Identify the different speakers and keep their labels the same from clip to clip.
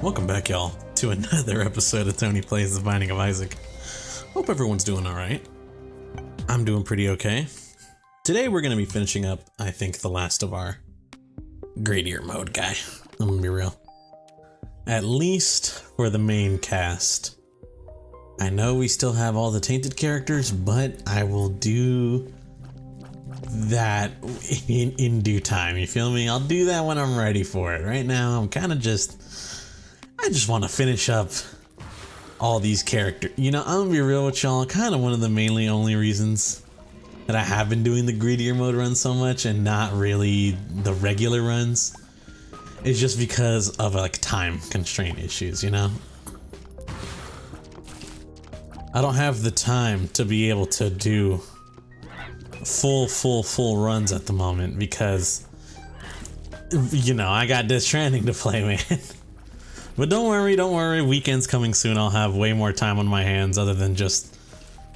Speaker 1: Welcome back, y'all, to another episode of Tony Plays The Binding of Isaac. Hope everyone's doing alright. I'm doing pretty okay. Today we're going to be finishing up, I think, the last of our Gradier mode guy. I'm going to be real. At least for the main cast. I know we still have all the tainted characters, but I will do that in due time, you feel me? I'll do that when I'm ready for it. Right now, I'm kind of I just want to finish up all these characters. You know, I'm gonna be real with y'all, kind of one of the only reasons that I have been doing the Gradier mode run so much and not really the regular runs is just because of like time constraint issues, you know? I don't have the time to be able to do full runs at the moment because, you know, I got Death Stranding to play, man. But don't worry, weekend's coming soon. I'll have way more time on my hands other than just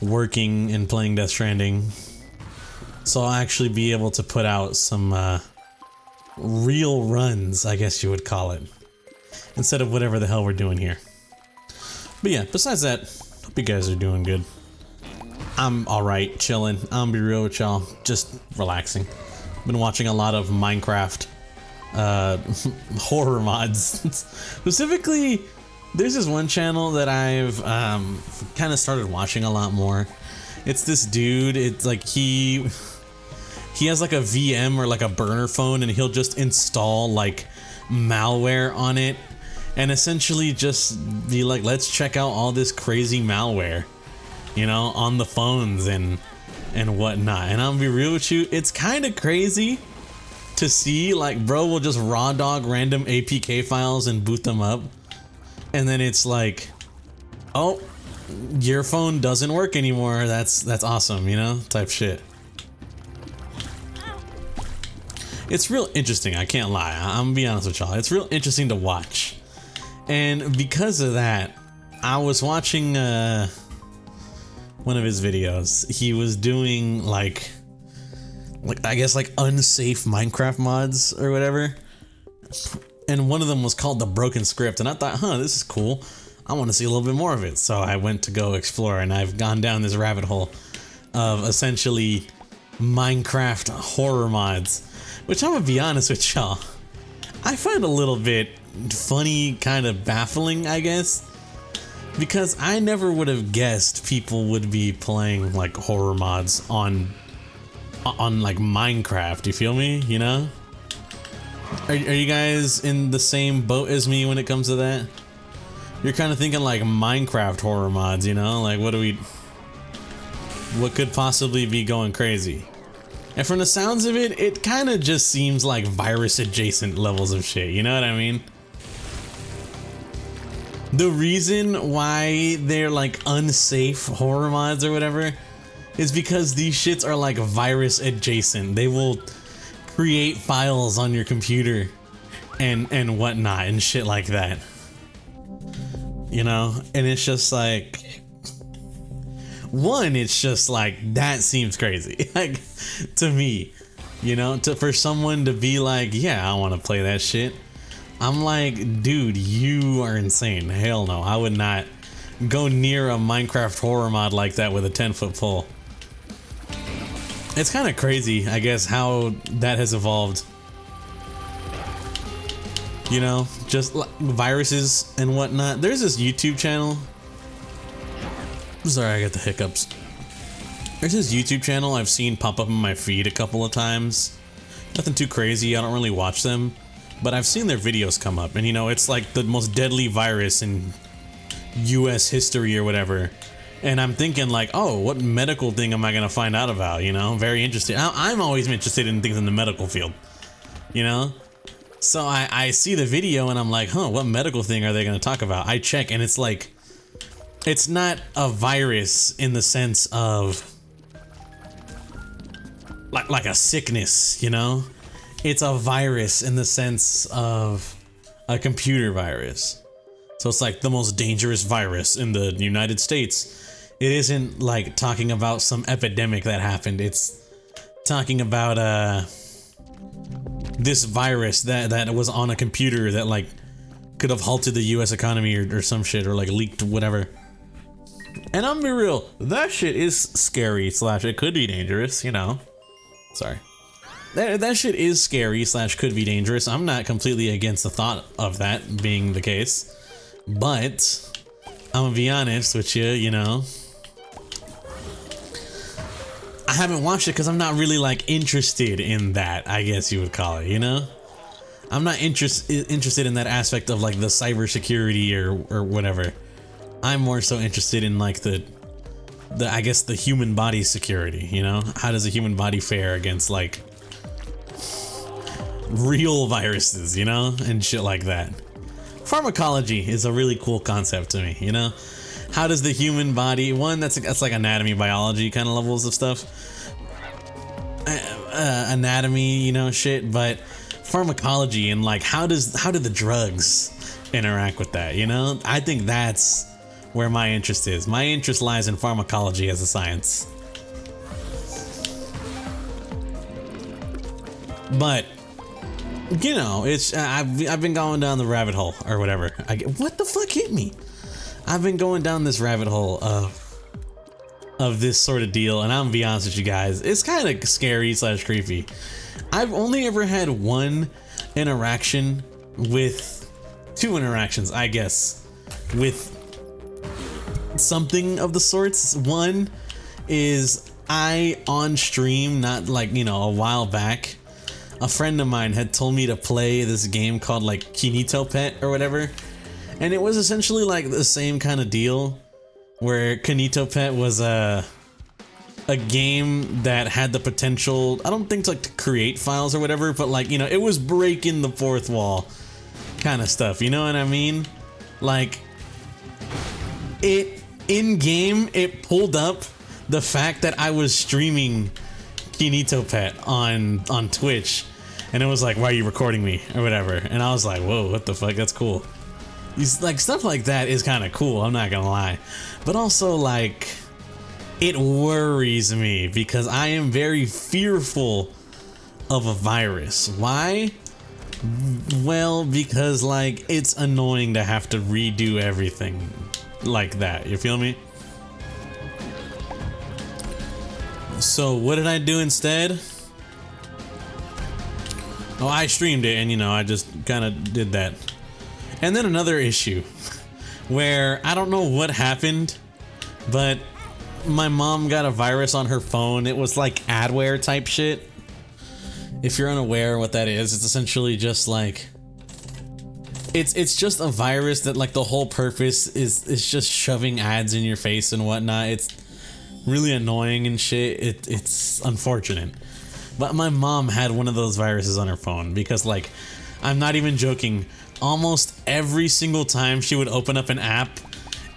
Speaker 1: working and playing Death Stranding. So I'll actually be able to put out some real runs, I guess you would call it, instead of whatever the hell we're doing here. But yeah, besides that, hope you guys are doing good. I'm alright, chilling. I'm gonna be real with y'all, just relaxing. Been watching a lot of Minecraft horror mods. Specifically, there's this one channel that I've kind of started watching a lot more. It's this dude, it's like he has like a VM or like a burner phone, and he'll just install like malware on it and essentially just be like, let's check out all this crazy malware, you know, on the phones and whatnot. And I'll be real with you, it's kind of crazy to see, like, bro will just raw dog random APK files and boot them up, and then it's like, oh, your phone doesn't work anymore. That's awesome, you know, type shit. It's real interesting, I can't lie. I'm gonna be honest with y'all. It's real interesting to watch. And because of that, I was watching one of his videos. He was doing like I guess like unsafe Minecraft mods or whatever. And one of them was called The Broken Script, and I thought, this is cool. I want to see a little bit more of it. So I went to go explore, and I've gone down this rabbit hole of essentially Minecraft horror mods, which I'm gonna be honest with y'all, I find a little bit funny, kind of baffling, I guess, because I never would have guessed people would be playing like horror mods on like Minecraft, you feel me, you know? Are you guys in the same boat as me when it comes to that? You're kind of thinking like Minecraft horror mods, you know? Like what could possibly be going crazy? And from the sounds of it, it kind of just seems like virus adjacent levels of shit, you know what I mean? The reason why they're like unsafe horror mods or whatever is because these shits are like virus adjacent. They will create files on your computer and whatnot and shit like that, you know? And it's just like, one, it's just like, that seems crazy, like, to me, you know, for someone to be like, yeah, I want to play that shit. I'm like, dude, you are insane. Hell no, I would not go near a Minecraft horror mod like that with a 10-foot pole. It's kind of crazy, I guess, how that has evolved. You know, just like viruses and whatnot. There's this YouTube channel. Sorry, I got the hiccups. There's this YouTube channel I've seen pop up in my feed a couple of times. Nothing too crazy, I don't really watch them, but I've seen their videos come up, and you know, it's like the most deadly virus in US history or whatever. And I'm thinking like, oh, what medical thing am I gonna find out about, you know? Very interesting. I'm always interested in things in the medical field, you know? So I see the video and I'm like, what medical thing are they gonna talk about? I check and it's like, it's not a virus in the sense of like a sickness, you know? It's a virus in the sense of a computer virus. So it's like the most dangerous virus in the United States. It isn't like talking about some epidemic that happened. It's talking about this virus that was on a computer that like could have halted the US economy or some shit, or like leaked whatever. And I'm gonna be real, that shit is scary slash it could be dangerous, you know. Sorry. That shit is scary slash could be dangerous. I'm not completely against the thought of that being the case. But I'm gonna be honest with you, you know. I haven't watched it because I'm not really like interested in that, I guess you would call it, you know? I'm not interested in that aspect of like the cybersecurity or whatever. I'm more so interested in like the I guess the human body security, you know? How does a human body fare against like real viruses, you know? And shit like that. Pharmacology is a really cool concept to me, you know? How does the human body, one, that's like anatomy, biology kind of levels of stuff. Anatomy, you know, shit, but pharmacology and like how do the drugs interact with that, you know? I think that's where my interest is. My interest lies in pharmacology as a science. But you know, it's I've been going down the rabbit hole or whatever. What the fuck hit me? I've been going down this rabbit hole of this sort of deal, and I'm gonna be honest with you guys, it's kind of scary slash creepy. I've only ever had one interaction with, two interactions, I guess, with something of the sorts. One is on stream, not like, you know, a while back, a friend of mine had told me to play this game called like Kinito Pet or whatever. And it was essentially like the same kind of deal where Kinito Pet was a game that had the potential, I don't think to like to create files or whatever, but like, you know, it was breaking the fourth wall kind of stuff, you know what I mean? Like it in game, it pulled up the fact that I was streaming Kinito Pet on Twitch, and it was like, why are you recording me or whatever? And I was like, whoa, what the fuck, that's cool. These like stuff like that is kind of cool, I'm not gonna lie, but also like it worries me because I am very fearful of a virus. Why? Well, because like it's annoying to have to redo everything like that, you feel me? So what did I do instead? Oh, I streamed it, and you know, I just kind of did that. And then another issue where I don't know what happened, but my mom got a virus on her phone. It was like adware type shit. If you're unaware what that is, it's essentially just like it's just a virus that like the whole purpose is just shoving ads in your face and whatnot. It's really annoying and shit. It's unfortunate. But my mom had one of those viruses on her phone because, like, I'm not even joking, almost every single time she would open up an app,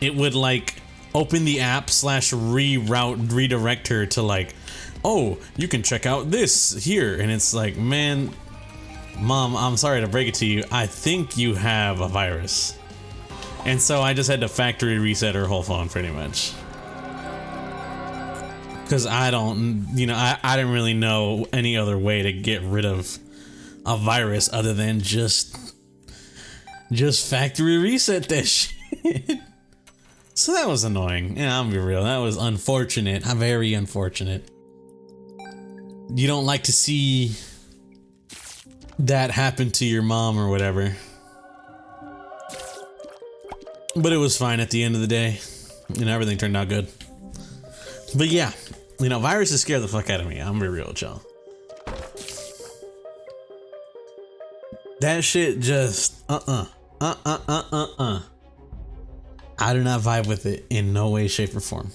Speaker 1: it would like open the app slash redirect her to like, oh, you can check out this here. And it's like, man, Mom, I'm sorry to break it to you, I think you have a virus. And so I just had to factory reset her whole phone pretty much. Because I don't, you know, I didn't really know any other way to get rid of a virus other than just factory reset that shit. So that was annoying. Yeah, I'm gonna be real. That was unfortunate. Very unfortunate. You don't like to see that happen to your mom or whatever. But it was fine at the end of the day. You know, everything turned out good. But yeah, you know, viruses scare the fuck out of me. I'm gonna be real with y'all. That shit just, I do not vibe with it in no way, shape, or form.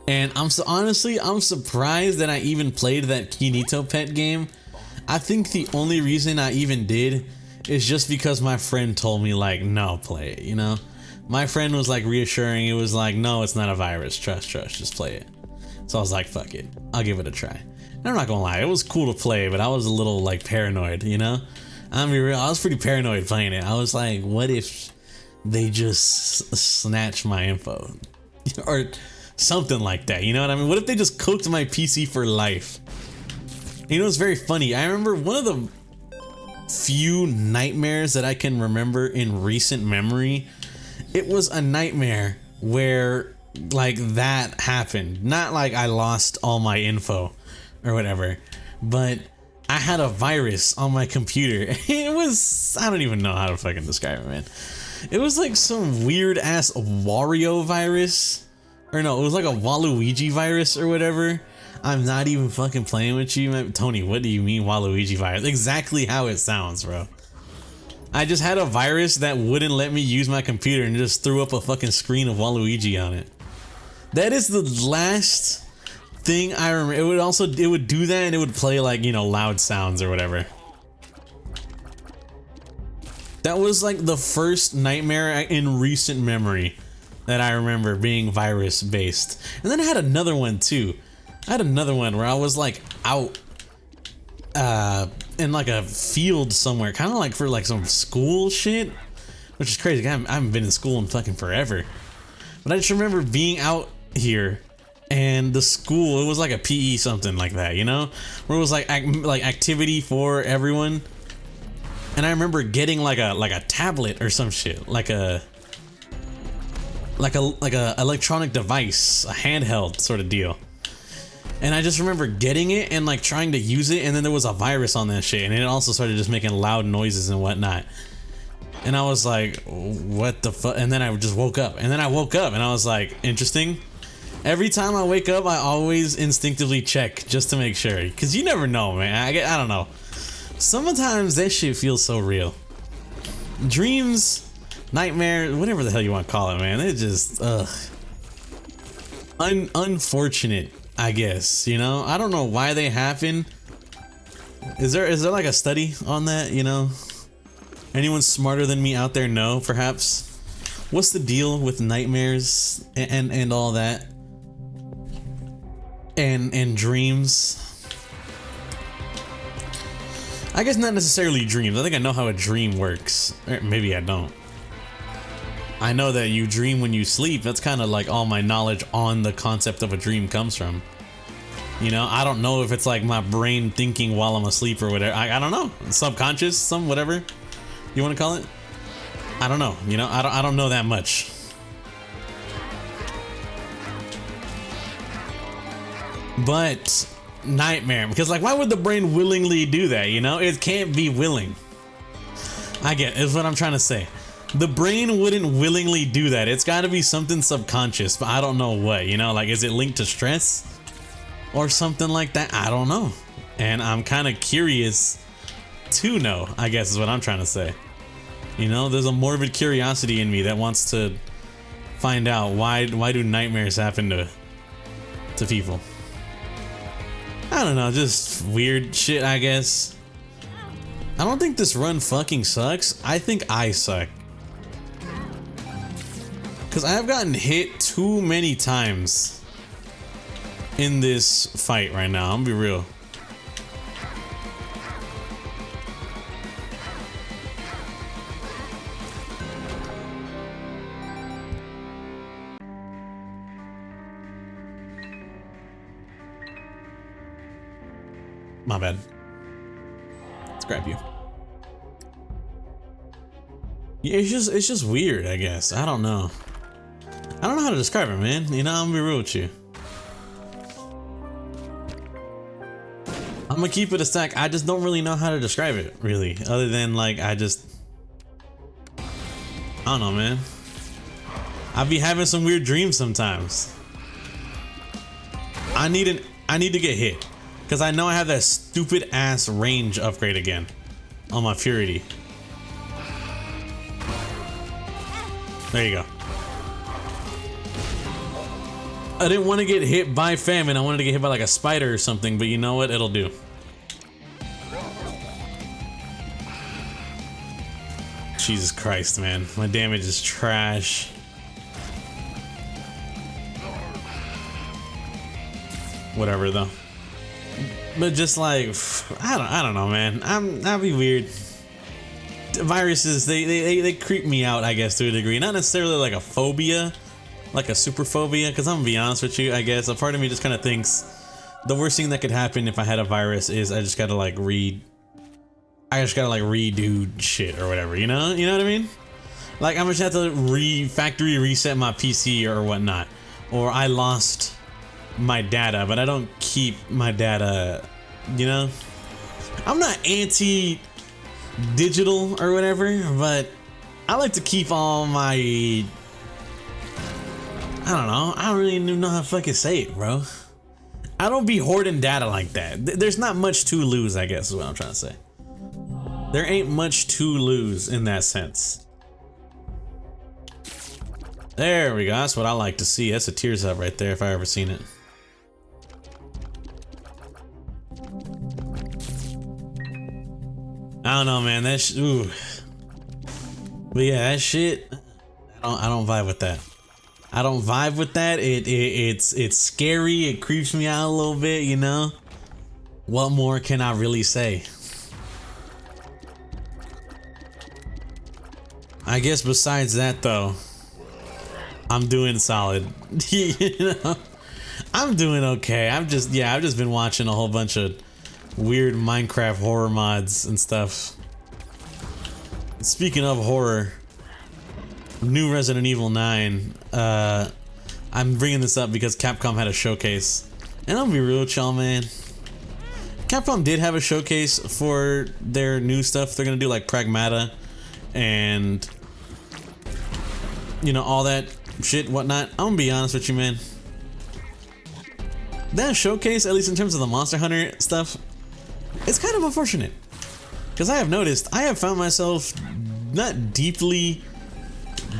Speaker 1: And honestly, I'm surprised that I even played that Kinito Pet game. I think the only reason I even did is just because my friend told me, like, no, play it, you know? My friend was like reassuring, it was like, no, it's not a virus, trust, just play it. So I was like, fuck it, I'll give it a try. And I'm not gonna lie, it was cool to play, but I was a little like paranoid, you know? I'm be real, I was pretty paranoid playing it. I was like, what if they just snatch my info? Or something like that, you know what I mean? What if they just cooked my PC for life? You know, it's very funny. I remember one of the few nightmares that I can remember in recent memory, it was a nightmare where like that happened. Not like I lost all my info or whatever, but I had a virus on my computer. It was, I don't even know how to fucking describe it, man. It was like some weird ass Wario virus. Or no, it was like a Waluigi virus or whatever. I'm not even fucking playing with you, man. Tony, what do you mean Waluigi virus? Exactly how it sounds, bro. I just had a virus that wouldn't let me use my computer and just threw up a fucking screen of Waluigi on it. That is the last thing I remember. It would do that and it would play like, you know, loud sounds or whatever. That was like the first nightmare in recent memory that I remember being virus based. And then I had another one too. I had another one where I was like out in like a field somewhere, kind of like for like some school shit, which is crazy. I haven't been in school in fucking forever. But I just remember being out here and the school, it was like a PE something like that, you know? Where it was like activity for everyone. And I remember getting like a tablet or some shit, like a electronic device, a handheld sort of deal. And I just remember getting it and like trying to use it, and then there was a virus on that shit, and it also started just making loud noises and whatnot. And I was like, what the fuck? And then I just woke up, and then I woke up and I was like, interesting. Every time I wake up, I always instinctively check just to make sure, because you never know, man. I don't know. Sometimes that shit feels so real. Dreams, nightmare, whatever the hell you want to call it, man. It just, unfortunate, I guess, you know? I don't know why they happen. Is there like a study on that, you know? Anyone smarter than me out there know, perhaps? What's the deal with nightmares and all that? And dreams? I guess not necessarily dreams. I think I know how a dream works. Or maybe I don't. I know that you dream when you sleep. That's kind of like all my knowledge on the concept of a dream comes from. You know, I don't know if it's like my brain thinking while I'm asleep or whatever. I don't know. Subconscious, some whatever you want to call it. I don't know. You know, I don't know that much. But nightmare, because like, why would the brain willingly do that? You know, it can't be willing. I get is what I'm trying to say. The brain wouldn't willingly do that. It's got to be something subconscious, but I don't know what. You know, like, is it linked to stress or something like that? I don't know, and I'm kind of curious to know, I guess is what I'm trying to say. You know, there's a morbid curiosity in me that wants to find out why do nightmares happen to people. I don't know, just weird shit, I guess. I don't think this run fucking sucks. I think I suck. Because I have gotten hit too many times in this fight right now. I'm gonna be real. My bad. Let's grab you. Yeah, it's just weird, I guess. I don't know. I don't know how to describe it, man. You know, I'm gonna be real with you. I'm gonna keep it a stack. I just don't really know how to describe it, really. Other than like, I don't know, man. I be having some weird dreams sometimes. I need to get hit. Because I know I have that stupid ass range upgrade again on my Purity. There you go. I didn't want to get hit by famine. I wanted to get hit by like a spider or something, but you know what? It'll do. Jesus Christ, man. My damage is trash. Whatever though. But just like, I don't know, man. That'd be weird. Viruses, they creep me out, I guess, to a degree. Not necessarily like a phobia, like a super phobia, because I'm gonna be honest with you, I guess. A part of me just kind of thinks the worst thing that could happen if I had a virus is I just gotta like read I just gotta like redo shit or whatever, you know what I mean? Like I'm just have to factory reset my PC or whatnot, or I lost my data, but I don't keep my data, you know? I'm not anti-digital or whatever, but I like to keep all my, I don't know, I don't really even know how to fucking say it, bro. I don't be hoarding data like that. There's not much to lose, I guess is what I'm trying to say. There ain't much to lose in that sense. There we go, that's what I like to see. That's a tears up right there if I ever seen it. I don't know, man, ooh. But yeah, that shit, I don't vibe with that. I don't vibe with that. It's scary, it creeps me out a little bit, you know? What more can I really say? I guess besides that though, I'm doing solid. You know? I'm doing okay. I've just been watching a whole bunch of weird Minecraft horror mods and stuff. Speaking of horror, new Resident Evil 9, I'm bringing this up because Capcom had a showcase. And I'll be real, chill, man. Capcom did have a showcase for their new stuff they're gonna do, like Pragmata and, you know, all that shit, whatnot. I'm gonna be honest with you, man. That showcase, at least in terms of the Monster Hunter stuff, it's kind of unfortunate. Because I have noticed, I have found myself not deeply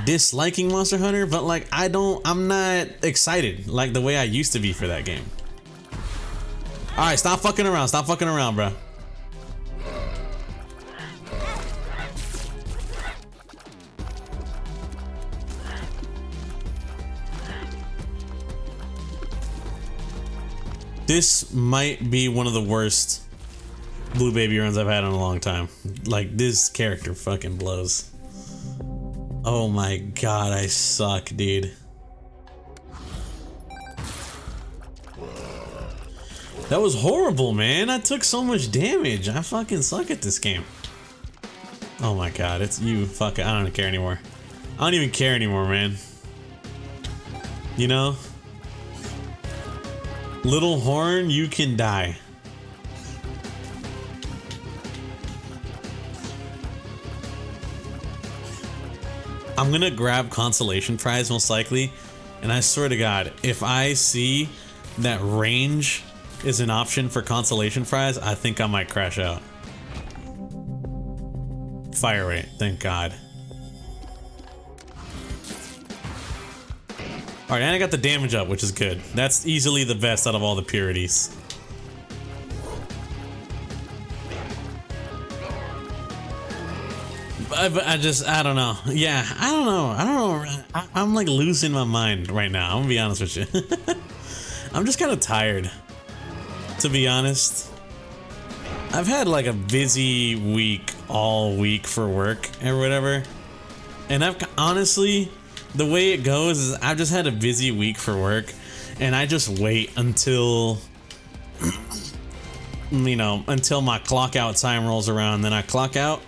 Speaker 1: disliking Monster Hunter, but like I'm not excited like the way I used to be for that game. Alright, stop fucking around, bro. This might be one of the worst Blue Baby runs I've had in a long time. Like, this character fucking blows. Oh my god, I suck, dude. That was horrible, man. I took so much damage. I fucking suck at this game. Oh my god, it's you. Fuck it. I don't care anymore. I don't even care anymore, man. You know? Little Horn, you can die. I'm gonna grab Consolation Prize most likely, and I swear to god, if I see that range is an option for Consolation Prize, I think I might crash out. Fire rate, thank god. Alright, and I got the damage up, which is good. That's easily the best out of all the purities. I don't know. Yeah, I don't know. I'm like losing my mind right now. I'm gonna be honest with you. I'm just kind of tired, to be honest. I've had like a busy week all week for work or whatever. And I've honestly, the way it goes is I've just had a busy week for work and I just wait until, you know, until my clock out time rolls around. Then I clock out,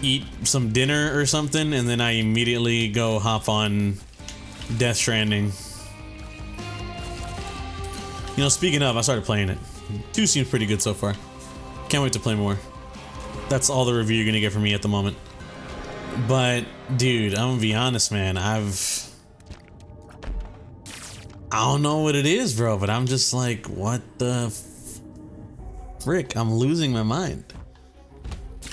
Speaker 1: eat some dinner or something, and then I immediately go hop on Death Stranding. You know, speaking of, I started playing it. 2 seems pretty good so far. Can't wait to play more. That's all the review you're gonna get from me at the moment. But, dude, I'm gonna be honest, man. I don't know what it is, bro, but I'm just like, what the frick? I'm losing my mind.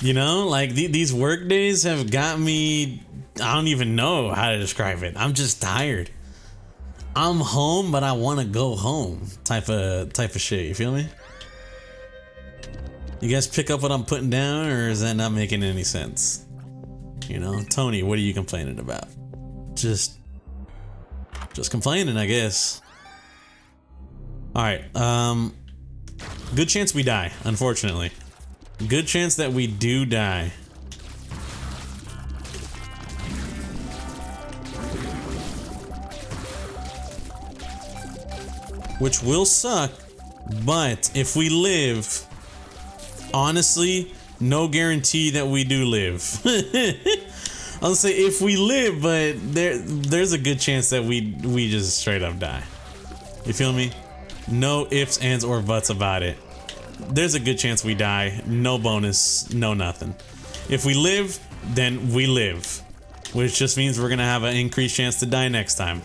Speaker 1: You know, like these work days have got me, I don't even know how to describe it. I'm just tired. I'm home, but I want to go home type of shit. You feel me? You guys pick up what I'm putting down, or is that not making any sense? You know, Tony, what are you complaining about? Just complaining, I guess. All right. Good chance we die, unfortunately. Good chance that we do die. Which will suck, but if we live, honestly, No guarantee that we do live. I'll say if we live, but there's a good chance that we just straight up die. You feel me? No ifs, ands, or buts about it. There's a good chance we die. No bonus, no nothing. If we live, then we live. Which just means we're gonna have an increased chance to die next time.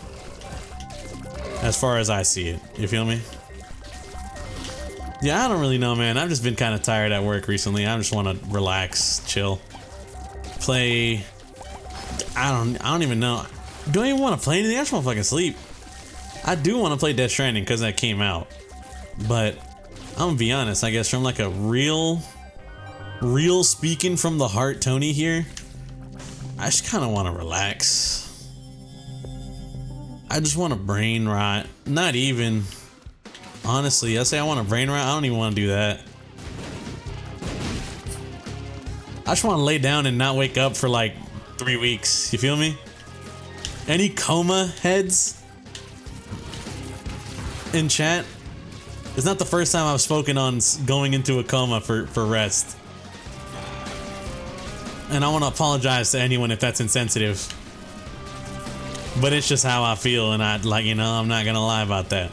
Speaker 1: As far as I see it. You feel me? Yeah, I don't really know, man. I've just been kind of tired at work recently. I just want to relax, chill. Play... I don't even know. Do I even want to play anything? I just want to fucking sleep. I do want to play Death Stranding because that came out. But I'm gonna be honest, I guess from like a real speaking from the heart Tony here, I just kind of want to relax. I just want to brain rot. Not even. Honestly, I say I want to brain rot. I don't even want to do that. I just want to lay down and not wake up for like 3 weeks. You feel me? Any coma heads in chat? It's not the first time I've spoken on going into a coma for rest. And I want to apologize to anyone if that's insensitive. But it's just how I feel, and I'm not gonna lie about that.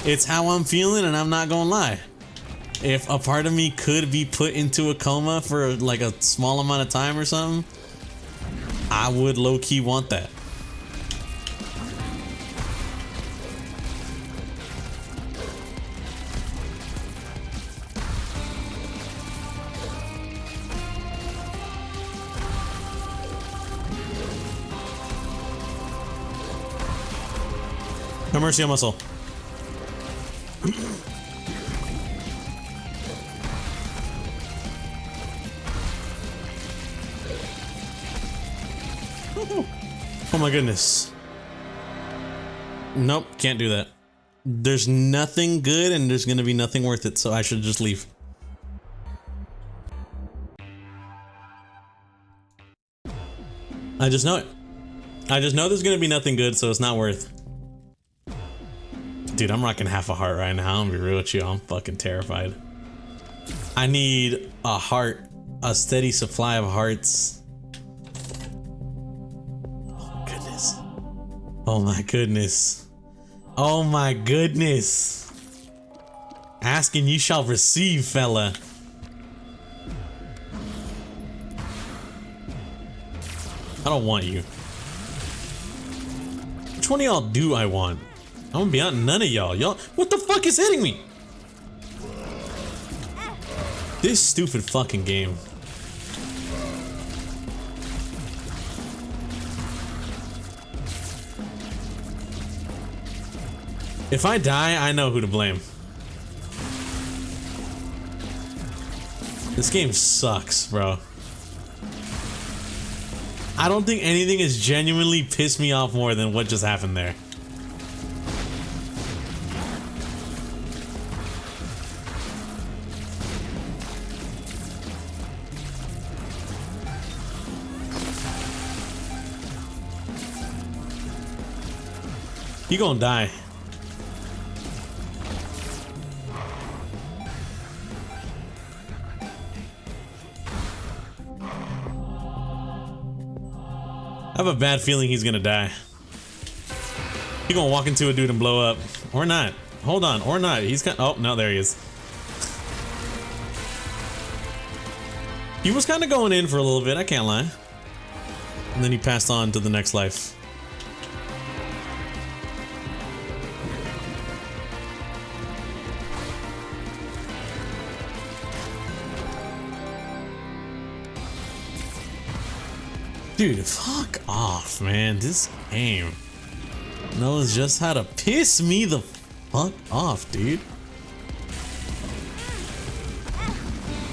Speaker 1: It's how I'm feeling, and I'm not gonna lie. If a part of me could be put into a coma for like a small amount of time or something, I would low-key want that. No mercy on my soul. Oh my goodness. Nope, can't do that. There's nothing good and there's gonna be nothing worth it, so I should just leave. I just know it. I just know there's gonna be nothing good, so it's not worth. Dude, I'm rocking half a heart right now. I'm gonna be real with you. I'm fucking terrified. I need a heart, a steady supply of hearts. Oh goodness. Oh my goodness. Oh my goodness. Asking you shall receive, fella. I don't want you. Which one of y'all do I want? I'm gonna be honest, none of y'all. Y'all, what the fuck is hitting me? This stupid fucking game. If I die, I know who to blame. This game sucks, bro. I don't think anything has genuinely pissed me off more than what just happened there. You gonna die. I have a bad feeling he's gonna die. He gonna walk into a dude and blow up. Or not. Hold on, or not. He's got. Oh, no, there he is. He was kind of going in for a little bit, I can't lie. And then he passed on to the next life. Dude, fuck off, man. This game knows just how to piss me the fuck off, dude.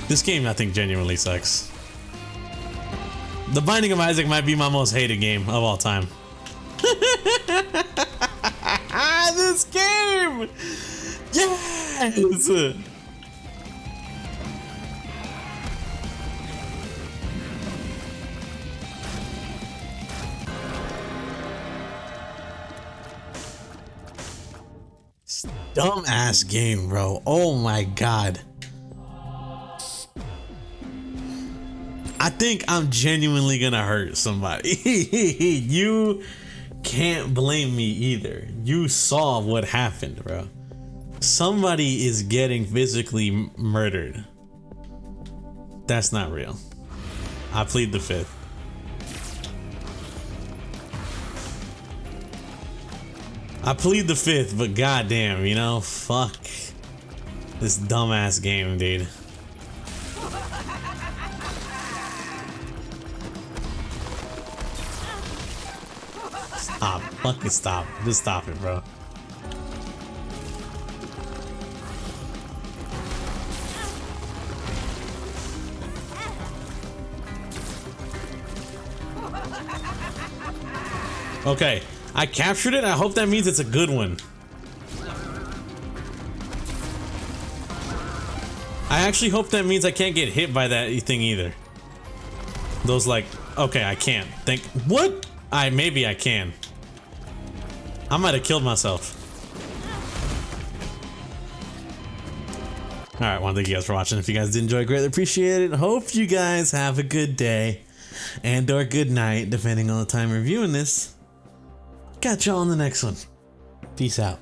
Speaker 1: This game, I think, genuinely sucks. The Binding of Isaac might be my most hated game of all time. This game! Yes! Dumb ass game, bro. Oh my god. I think I'm genuinely gonna hurt somebody. You can't blame me either. You saw what happened, bro. Somebody is getting physically murdered. That's not real. I plead the fifth. I plead the fifth, but goddamn, you know, fuck this dumbass game, dude. Stop, fucking stop. Just stop it, bro. Okay, I captured it. I hope that means it's a good one. I actually hope that means I can't get hit by that thing either. Those like, okay, I can't. What? Maybe I can. I might have killed myself. Alright, well, thank you guys for watching. If you guys did enjoy, greatly appreciate it. Hope you guys have a good day and or good night, depending on the time you're viewing this. Catch y'all on the next one. Peace out.